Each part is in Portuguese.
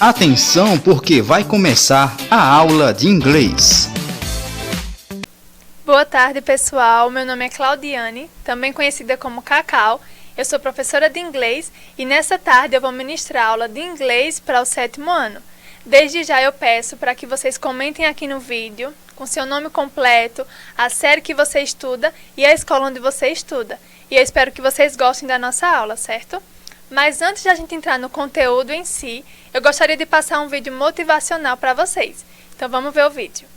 Atenção, porque vai começar a aula de inglês. Boa tarde, pessoal. Meu nome é Claudiane, também conhecida como Cacau. Eu sou professora de inglês e nessa tarde eu vou ministrar aula de inglês para o 7º ano. Desde já eu peço para que vocês comentem aqui no vídeo com seu nome completo, a série que você estuda e a escola onde você estuda. E eu espero que vocês gostem da nossa aula, certo? Mas antes de a gente entrar no conteúdo em si, eu gostaria de passar um vídeo motivacional para vocês. Então vamos ver o vídeo.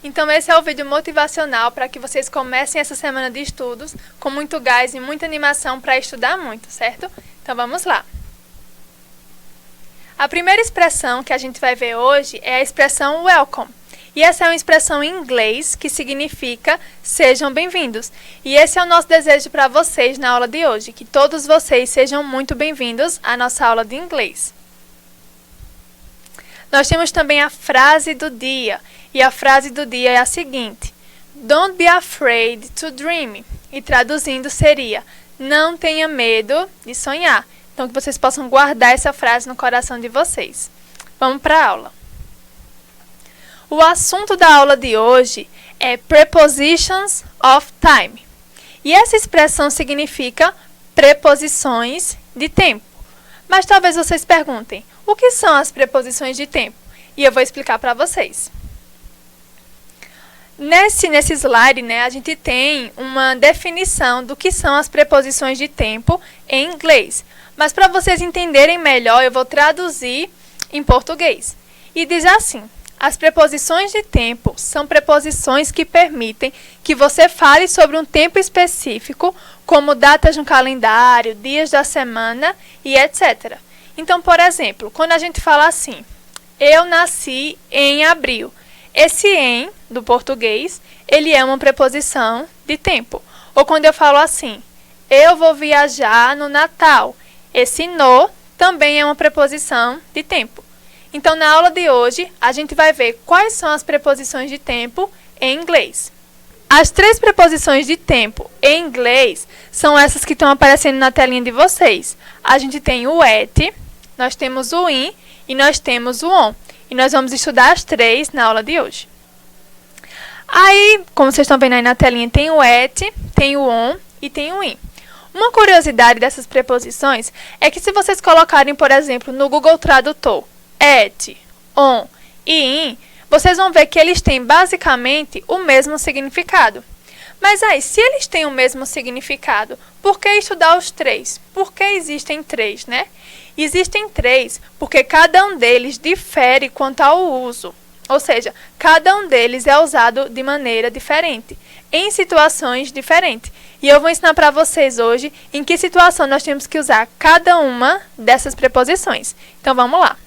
Então esse é o vídeo motivacional para que vocês comecem essa semana de estudos com muito gás e muita animação para estudar muito, certo? Então vamos lá. A primeira expressão que a gente vai ver hoje é a expressão welcome. E essa é uma expressão em inglês que significa sejam bem-vindos. E esse é o nosso desejo para vocês na aula de hoje, que todos vocês sejam muito bem-vindos à nossa aula de inglês. Nós temos também a frase do dia. E a frase do dia é a seguinte: Don't be afraid to dream. E traduzindo seria: não tenha medo de sonhar. Então que vocês possam guardar essa frase no coração de vocês. Vamos para a aula. O assunto da aula de hoje é Prepositions of Time. E essa expressão significa preposições de tempo. Mas talvez vocês perguntem, o que são as preposições de tempo? E eu vou explicar para vocês. Nesse slide, a gente tem uma definição do que são as preposições de tempo em inglês. Mas para vocês entenderem melhor, eu vou traduzir em português. E diz assim: as preposições de tempo são preposições que permitem que você fale sobre um tempo específico, como datas no calendário, dias da semana e etc. Então, por exemplo, quando a gente fala assim, eu nasci em abril. Esse em, do português, ele é uma preposição de tempo. Ou quando eu falo assim, eu vou viajar no Natal. Esse no também é uma preposição de tempo. Então, na aula de hoje, a gente vai ver quais são as preposições de tempo em inglês. As 3 preposições de tempo em inglês são essas que estão aparecendo na telinha de vocês. A gente tem o at, nós temos o in e nós temos o on. E nós vamos estudar as 3 na aula de hoje. Aí, como vocês estão vendo aí na telinha, tem o at, tem o on e tem o in. Uma curiosidade dessas preposições é que se vocês colocarem, por exemplo, no Google Tradutor, at, on e in, vocês vão ver que eles têm basicamente o mesmo significado. Mas aí, se eles têm o mesmo significado, por que estudar os 3? Por que existem 3, né? Existem 3 porque cada um deles difere quanto ao uso. Ou seja, cada um deles é usado de maneira diferente, em situações diferentes. E eu vou ensinar para vocês hoje em que situação nós temos que usar cada uma dessas preposições. Então, vamos lá.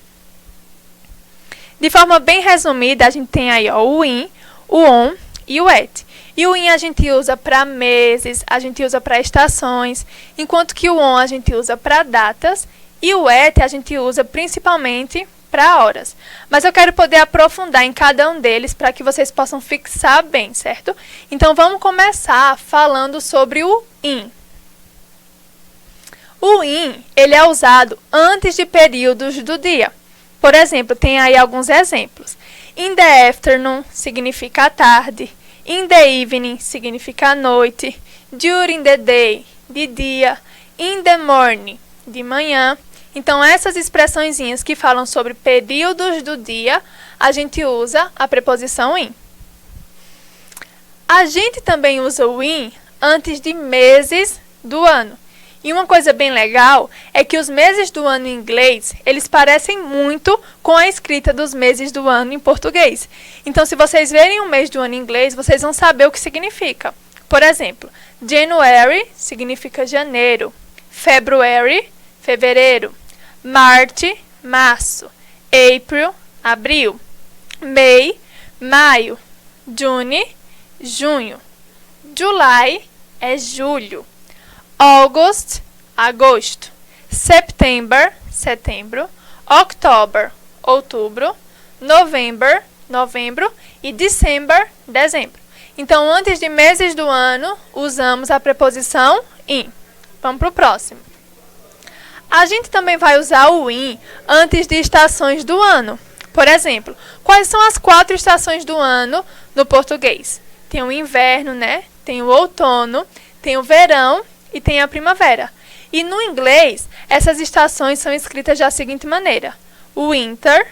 De forma bem resumida, a gente tem aí o in, o on e o at. E o in a gente usa para meses, a gente usa para estações, enquanto que o on a gente usa para datas e o at a gente usa principalmente para horas. Mas eu quero poder aprofundar em cada um deles para que vocês possam fixar bem, certo? Então, vamos começar falando sobre o in. O in, ele é usado antes de períodos do dia. Por exemplo, tem aí alguns exemplos. In the afternoon significa à tarde. In the evening significa à noite. During the day, de dia. In the morning, de manhã. Então, essas expressõezinhas que falam sobre períodos do dia, a gente usa a preposição in. A gente também usa o in antes de meses do ano. E uma coisa bem legal é que os meses do ano em inglês, eles parecem muito com a escrita dos meses do ano em português. Então, se vocês verem um mês do ano em inglês, vocês vão saber o que significa. Por exemplo, January significa janeiro, February, fevereiro, March, março, April, abril, May, maio, June, junho, July é julho, August, agosto, September, setembro, October, outubro, November, novembro e December, dezembro. Então, antes de meses do ano, usamos a preposição in. Vamos para o próximo. A gente também vai usar o in antes de estações do ano. Por exemplo, quais são as 4 estações do ano no português? Tem o inverno, Tem o outono, tem o verão e tem a primavera. E no inglês, essas estações são escritas da seguinte maneira: winter,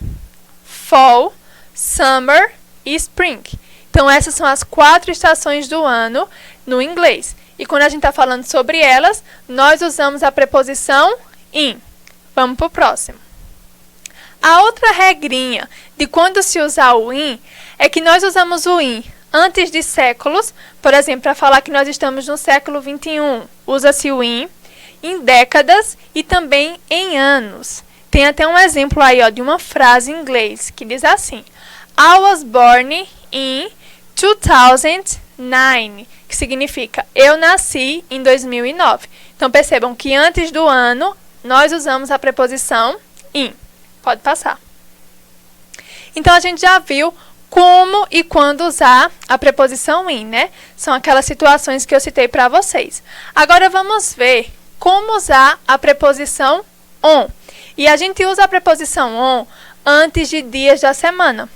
fall, summer e spring. Então, essas são as 4 estações do ano no inglês. E quando a gente está falando sobre elas, nós usamos a preposição in. Vamos para o próximo. A outra regrinha de quando se usar o in é que nós usamos o in antes de séculos. Por exemplo, para falar que nós estamos no século 21, usa-se o in. Em décadas e também em anos. Tem até um exemplo aí, ó, de uma frase em inglês que diz assim: I was born in 2009, que significa eu nasci em 2009. Então percebam que antes do ano nós usamos a preposição in. Pode passar. Então a gente já viu como e quando usar a preposição in, né? São aquelas situações que eu citei para vocês. Agora vamos ver como usar a preposição on. E a gente usa a preposição on antes de dias da semana.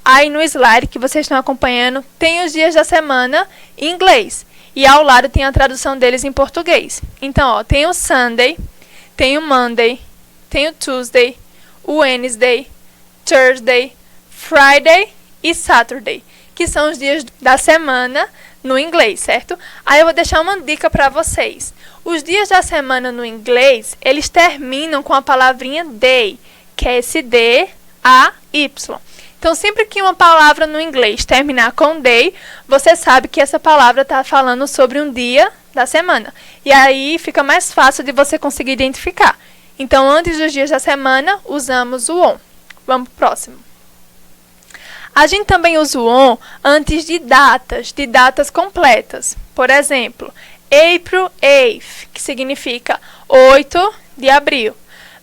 Aí no slide que vocês estão acompanhando, tem os dias da semana em inglês. E ao lado tem a tradução deles em português. Então, ó, tem o Sunday, tem o Monday, tem o Tuesday, o Wednesday, Thursday, Friday e Saturday, que são os dias da semana no inglês, certo? Aí eu vou deixar uma dica para vocês. Os dias da semana no inglês, eles terminam com a palavrinha day, que é esse D-A-Y. Então, sempre que uma palavra no inglês terminar com day, você sabe que essa palavra está falando sobre um dia da semana. E aí fica mais fácil de você conseguir identificar. Então, antes dos dias da semana, usamos o on. Vamos para o próximo. A gente também usa o on antes de datas completas. Por exemplo, April 8th, que significa 8 de abril.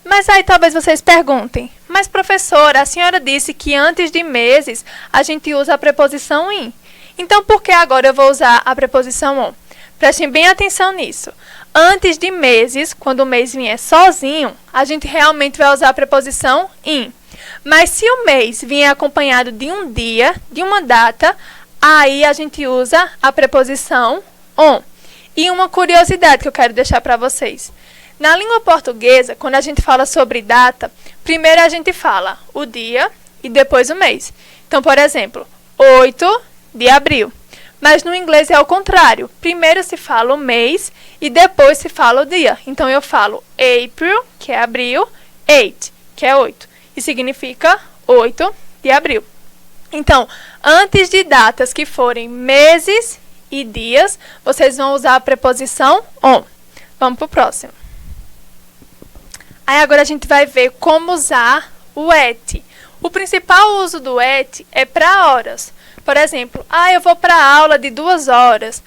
Mas aí talvez vocês perguntem, mas professora, a senhora disse que antes de meses a gente usa a preposição in. Então por que agora eu vou usar a preposição on? Prestem bem atenção nisso. Antes de meses, quando o mês vier sozinho, a gente realmente vai usar a preposição in. Mas se o mês vier acompanhado de um dia, de uma data, aí a gente usa a preposição on. E uma curiosidade que eu quero deixar para vocês. Na língua portuguesa, quando a gente fala sobre data, primeiro a gente fala o dia e depois o mês. Então, por exemplo, 8 de abril. Mas no inglês é o contrário. Primeiro se fala o mês e depois se fala o dia. Então, eu falo April, que é abril, 8, que é 8. E significa 8 de abril. Então, antes de datas que forem meses e dias, vocês vão usar a preposição on. Vamos para o próximo. Aí agora a gente vai ver como usar o at. O principal uso do at é para horas. Por exemplo, eu vou para a aula de 2 horas.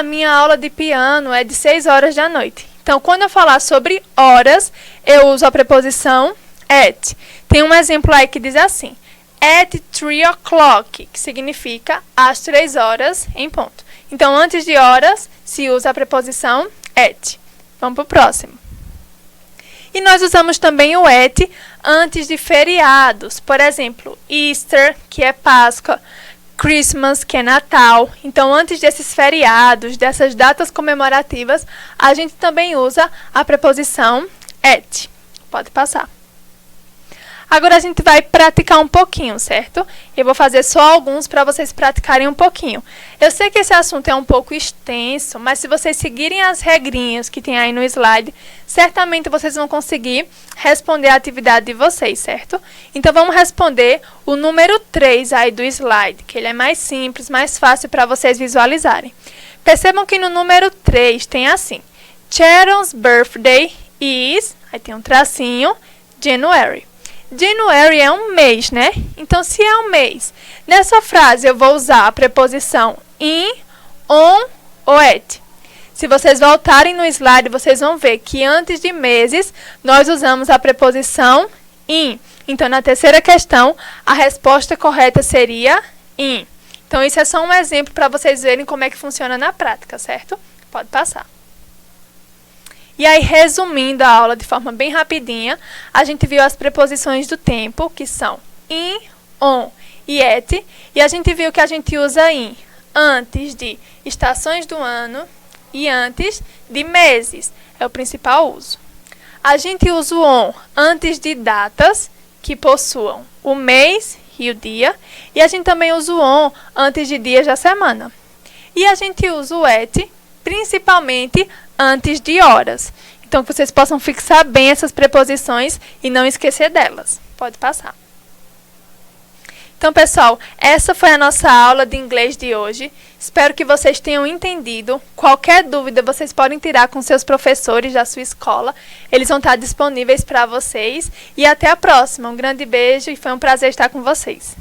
Minha aula de piano é de 6 horas da noite. Então, quando eu falar sobre horas, eu uso a preposição at. Tem um exemplo aí que diz assim: at 3 o'clock, que significa às 3 horas em ponto. Então, antes de horas, se usa a preposição at. Vamos para o próximo. E nós usamos também o at antes de feriados. Por exemplo, Easter, que é Páscoa, Christmas, que é Natal. Então, antes desses feriados, dessas datas comemorativas, a gente também usa a preposição at. Pode passar. Agora a gente vai praticar um pouquinho, certo? Eu vou fazer só alguns para vocês praticarem um pouquinho. Eu sei que esse assunto é um pouco extenso, mas se vocês seguirem as regrinhas que tem aí no slide, certamente vocês vão conseguir responder a atividade de vocês, certo? Então vamos responder o número 3 aí do slide, que ele é mais simples, mais fácil para vocês visualizarem. Percebam que no número 3 tem assim: Sharon's birthday is, aí tem um tracinho, January. January é um mês, né? Então, se é um mês, nessa frase eu vou usar a preposição in, on ou at. Se vocês voltarem no slide, vocês vão ver que antes de meses, nós usamos a preposição in. Então, na terceira questão, a resposta correta seria in. Então, isso é só um exemplo para vocês verem como é que funciona na prática, certo? Pode passar. E aí, resumindo a aula de forma bem rapidinha, a gente viu as preposições do tempo, que são in, on e at. E a gente viu que a gente usa in antes de estações do ano e antes de meses. É o principal uso. A gente usa o on antes de datas que possuam o mês e o dia. E a gente também usa o on antes de dias da semana. E a gente usa o at principalmente antes de horas. Então, que vocês possam fixar bem essas preposições e não esquecer delas. Pode passar. Então, pessoal, essa foi a nossa aula de inglês de hoje. Espero que vocês tenham entendido. Qualquer dúvida, vocês podem tirar com seus professores da sua escola. Eles vão estar disponíveis para vocês. E até a próxima. Um grande beijo e foi um prazer estar com vocês.